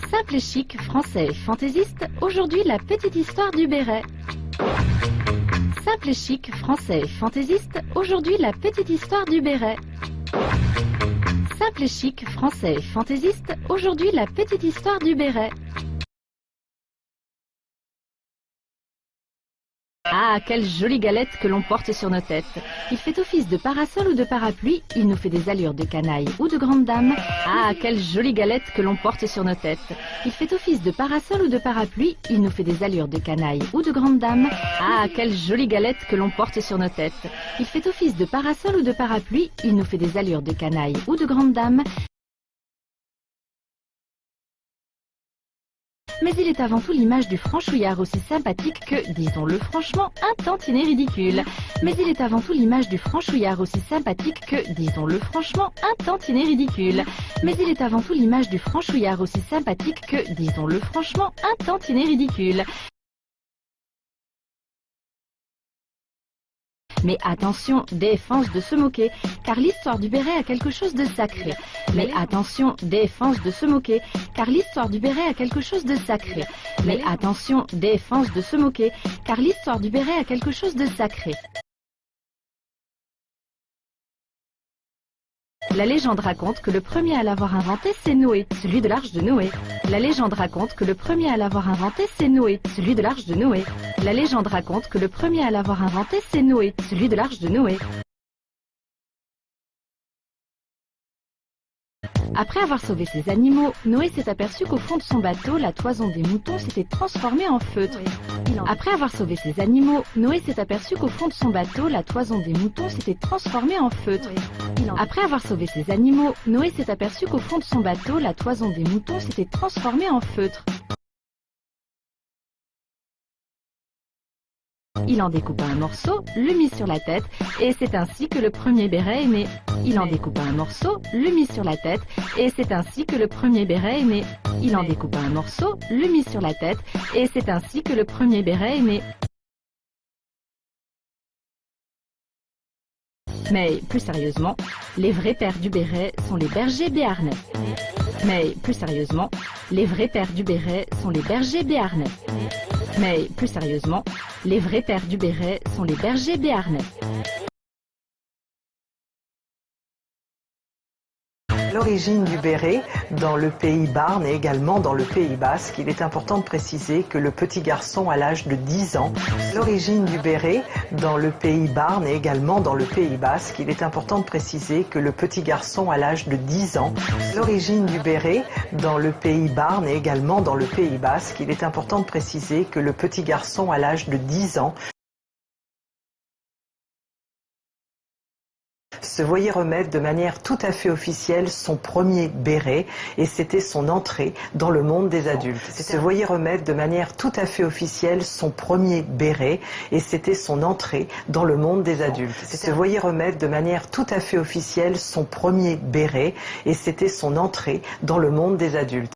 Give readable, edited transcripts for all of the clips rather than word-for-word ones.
Simple et chic, français et fantaisiste, aujourd'hui la petite histoire du béret. Simple et chic, français et fantaisiste, aujourd'hui la petite histoire du béret. Simple et chic, français et fantaisiste, aujourd'hui la petite histoire du béret. Ah, quelle jolie galette que l'on porte sur nos têtes. Il fait office de parasol ou de parapluie, il nous fait des allures de canaille ou de grande dame. Ah, quelle jolie galette que l'on porte sur nos têtes. Il fait office de parasol ou de parapluie, il nous fait des allures de canaille ou de grande dame. Ah, quelle jolie galette que l'on porte sur nos têtes. Il fait office de parasol ou de parapluie, il nous fait des allures de canaille ou de grande dame. Mais il est avant tout l'image du franchouillard aussi sympathique que, disons-le franchement, un tantinet ridicule. Mais il est avant tout l'image du franchouillard aussi sympathique que, disons-le franchement, un tantinet ridicule. Mais il est avant tout l'image du franchouillard aussi sympathique que, disons-le franchement, un tantinet ridicule. Mais attention, défense de se moquer, car l'histoire du béret a quelque chose de sacré. Mais attention, défense de se moquer, car l'histoire du béret a quelque chose de sacré. Mais attention, défense de se moquer, car l'histoire du béret a quelque chose de sacré. La légende raconte que le premier à l'avoir inventé, c'est Noé, celui de l'arche de Noé. La légende raconte que le premier à l'avoir inventé, c'est Noé, celui de l'arche de Noé. La légende raconte que le premier à l'avoir inventé, c'est Noé, celui de l'arche de Noé. Après avoir sauvé ses animaux, Noé s'est aperçu qu'au fond de son bateau, la toison des moutons s'était transformée en feutre. Après avoir sauvé ses animaux, Noé s'est aperçu qu'au fond de son bateau, la toison des moutons s'était transformée en feutre. Après avoir sauvé ses animaux, Noé s'est aperçu qu'au fond de son bateau, la toison des moutons s'était transformée en feutre. Il en découpa un morceau, le mit sur la tête, et c'est ainsi que le premier béret est né. Il en découpa un morceau, le mit sur la tête, et c'est ainsi que le premier béret est né. Il en découpa un morceau, le mit sur la tête, et c'est ainsi que le premier béret est né. Mais plus sérieusement, les vrais pères du béret sont les bergers béarnais. Mais plus sérieusement, les vrais pères du béret sont les bergers béarnais. Mais plus sérieusement, les vrais pères du béret sont les bergers béarnais. L'origine du béret dans le pays Barn et également dans le pays basque, il est important de préciser que le petit garçon à l'âge de 10 ans, l'origine du béret dans le pays Barn et également dans le pays basque, il est important de préciser que le petit garçon à l'âge de 10 ans, l'origine du béret dans le pays Barn et également dans le pays basque, il est important de préciser que le petit garçon à l'âge de 10 ans se voyait remettre de manière tout à fait officielle son premier béret et c'était son entrée dans le monde des adultes. Se voyait remettre de manière tout à fait officielle son premier béret et c'était son entrée dans le monde des adultes. Se voyait remettre de manière tout à fait officielle son premier béret et c'était son entrée dans le monde des adultes.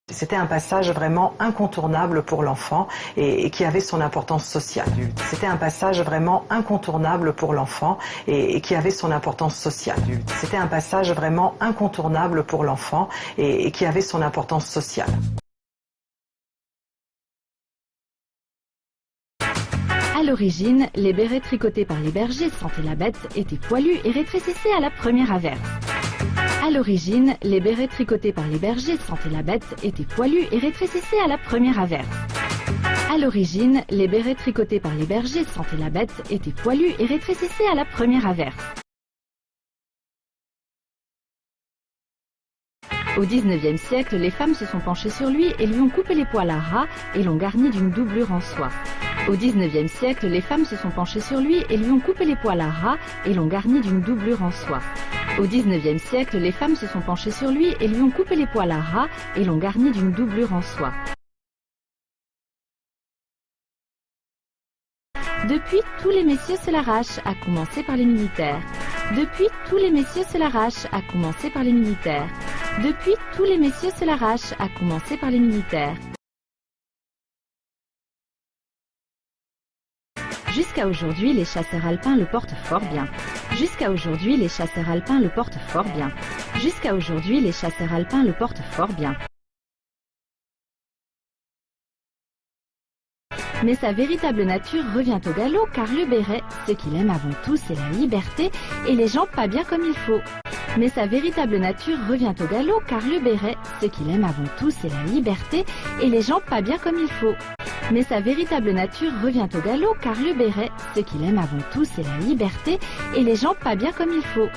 C'était un passage vraiment incontournable pour l'enfant et qui avait son importance sociale. C'était un passage vraiment incontournable pour l'enfant et qui avait son importance sociale. C'était un passage vraiment incontournable pour l'enfant et qui avait son importance sociale. À l'origine, les bérets tricotés par les bergers sentaient la bête, étaient poilus et rétrécissaient à la première averse. À l'origine, les bérets tricotés par les bergers sentaient la bête, étaient poilus et rétrécissaient à la première averse. À l'origine, les bérets tricotés par les bergers sentaient la bête, étaient poilus et rétrécissaient à la première averse. Au XIXe siècle, les femmes se sont penchées sur lui et lui ont coupé les poils à ras et l'ont garni d'une doublure en soie. Au XIXe siècle, les femmes se sont penchées sur lui et lui ont coupé les poils à ras et l'ont garni d'une doublure en soie. Au XIXe siècle, les femmes se sont penchées sur lui et lui ont coupé les poils à ras et l'ont garni d'une doublure en soie. Depuis, tous les messieurs se l'arrachent, à commencer par les militaires. Depuis, tous les messieurs se l'arrachent, à commencer par les militaires. Depuis, tous les messieurs se l'arrachent, à commencer par les militaires. Jusqu'à aujourd'hui, les chasseurs alpins le portent fort bien. Jusqu'à aujourd'hui, les chasseurs alpins le portent fort bien. Jusqu'à aujourd'hui, les chasseurs alpins le portent fort bien. Mais sa véritable nature revient au galop car le béret, ce qu'il aime avant tout, c'est la liberté et les gens pas bien comme il faut. Mais sa véritable nature revient au galop car le béret, ce qu'il aime avant tout, c'est la liberté et les gens pas bien comme il faut. Mais sa véritable nature revient au galop car le béret, ce qu'il aime avant tout, c'est la liberté et les gens pas bien comme il faut.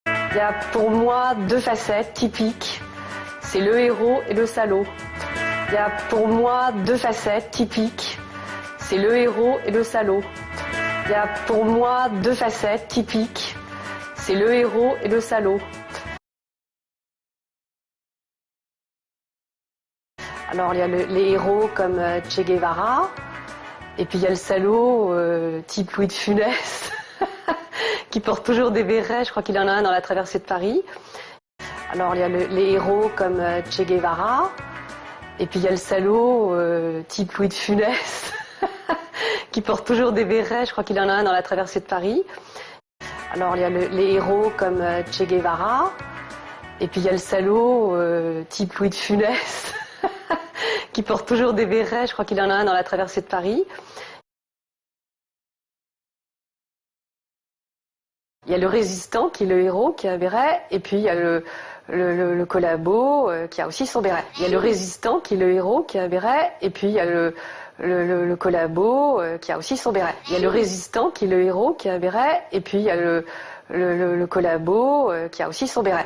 Il y a pour moi deux facettes typiques, c'est le héros et le salaud. Il y a pour moi deux facettes typiques, c'est le héros et le salaud. Il y a pour moi deux facettes typiques, c'est le héros et le salaud. Alors il y a les héros comme Che Guevara, et puis il y a le salaud type Louis de Funès, qui porte toujours des bérets, je crois qu'il en a un dans la traversée de Paris. Alors il y a les héros comme Che Guevara, et puis il y a le salaud type Louis de Funès, qui porte toujours des bérets, je crois qu'il en a un dans la traversée de Paris. Alors il y a les héros comme Che Guevara, et puis il y a le salaud type Louis de Funès, qui porte toujours des bérets, je crois qu'il en a un dans la traversée de Paris. Il y a le résistant qui est le héros, qui a un béret, et puis il y a le collabo qui a aussi son béret. Il y a le résistant qui est le héros, qui a un béret, et puis il y a le collabo qui a aussi son béret. Il y a le résistant qui est le héros, qui a un béret, et puis il y a le collabo qui a aussi son béret.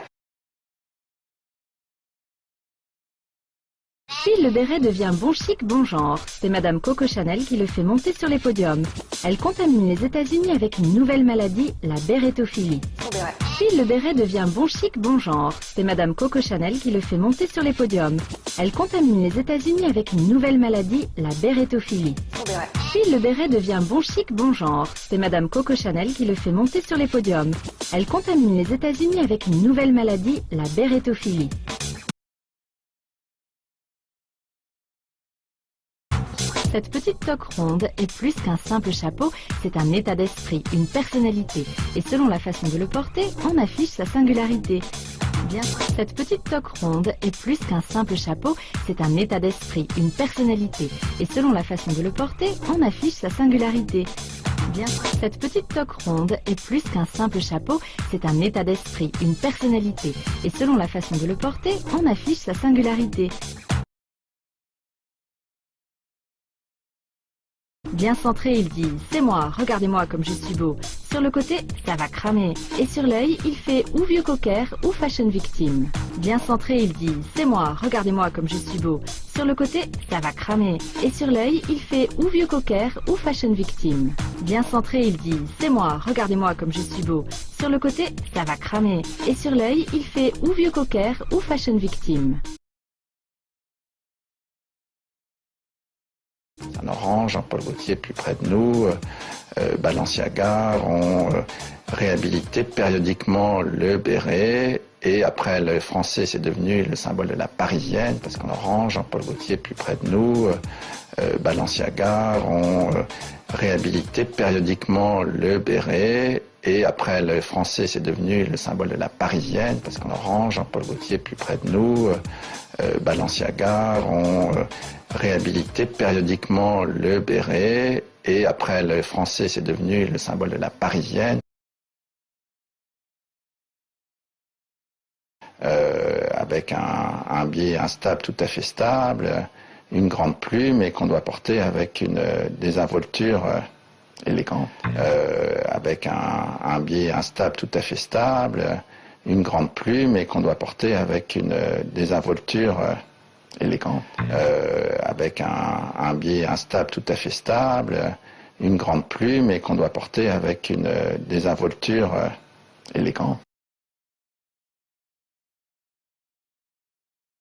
Puis le béret devient bon chic, bon genre. C'est Madame Coco Chanel qui le fait monter sur les podiums. Elle contamine les États-Unis avec une nouvelle maladie, la bérétophilie. Puis le béret devient bon chic, bon genre. C'est Madame Coco Chanel qui le fait monter sur les podiums. Elle contamine les États-Unis avec une nouvelle maladie, la bérétophilie. Puis le béret devient bon chic, bon genre. C'est Madame Coco Chanel qui le fait monter sur les podiums. Elle contamine les États-Unis avec une nouvelle maladie, la bérétophilie. Cette petite toque ronde est plus qu'un simple chapeau, c'est un état d'esprit, une personnalité. Et selon la façon de le porter, on affiche sa singularité. Bien, cette petite toque ronde est plus qu'un simple chapeau, c'est un état d'esprit, une personnalité. Et selon la façon de le porter, on affiche sa singularité. Bien, cette petite toque ronde est plus qu'un simple chapeau, c'est un état d'esprit, une personnalité. Et selon la façon de le porter, on affiche sa singularité. Bien centré, il dit « C'est moi, regardez-moi comme je suis beau ». Sur le côté, ça va cramer. Et sur l'œil, il fait ou vieux cocker ou fashion victime. Bien centré, il dit « C'est moi, regardez-moi comme je suis beau ». Sur le côté, ça va cramer. Et sur l'œil, il fait ou vieux cocker ou fashion victime. Bien centré, il dit « C'est moi, regardez-moi comme je suis beau ». Sur le côté, ça va cramer. Et sur l'œil, il fait ou vieux cocker ou fashion victime. En orange, Jean-Paul Gaultier plus près de nous, Balenciaga ont réhabilité périodiquement le béret et après le français c'est devenu le symbole de la parisienne parce qu'en orange, Jean-Paul Gaultier plus près de nous, Balenciaga ont réhabilité périodiquement le béret et après le français c'est devenu le symbole de la parisienne parce qu'en orange, Jean-Paul Gaultier plus près de nous, Balenciaga ont réhabilité périodiquement le béret et après le français c'est devenu le symbole de la parisienne. Avec un biais instable tout à fait stable, une grande plume et qu'on doit porter avec une désinvolture élégante. Avec un biais instable tout à fait stable, une grande plume et qu'on doit porter avec une désinvolture élégante. Avec un biais instable tout à fait stable, une grande plume et qu'on doit porter avec une désinvolture élégante.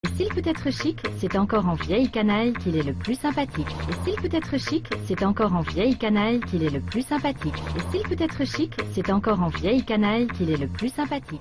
Et s'il peut être chic, c'est encore en vieille canaille qu'il est le plus sympathique. Et s'il peut être chic, c'est encore en vieille canaille qu'il est le plus sympathique. Et s'il peut être chic, c'est encore en vieille canaille qu'il est le plus sympathique.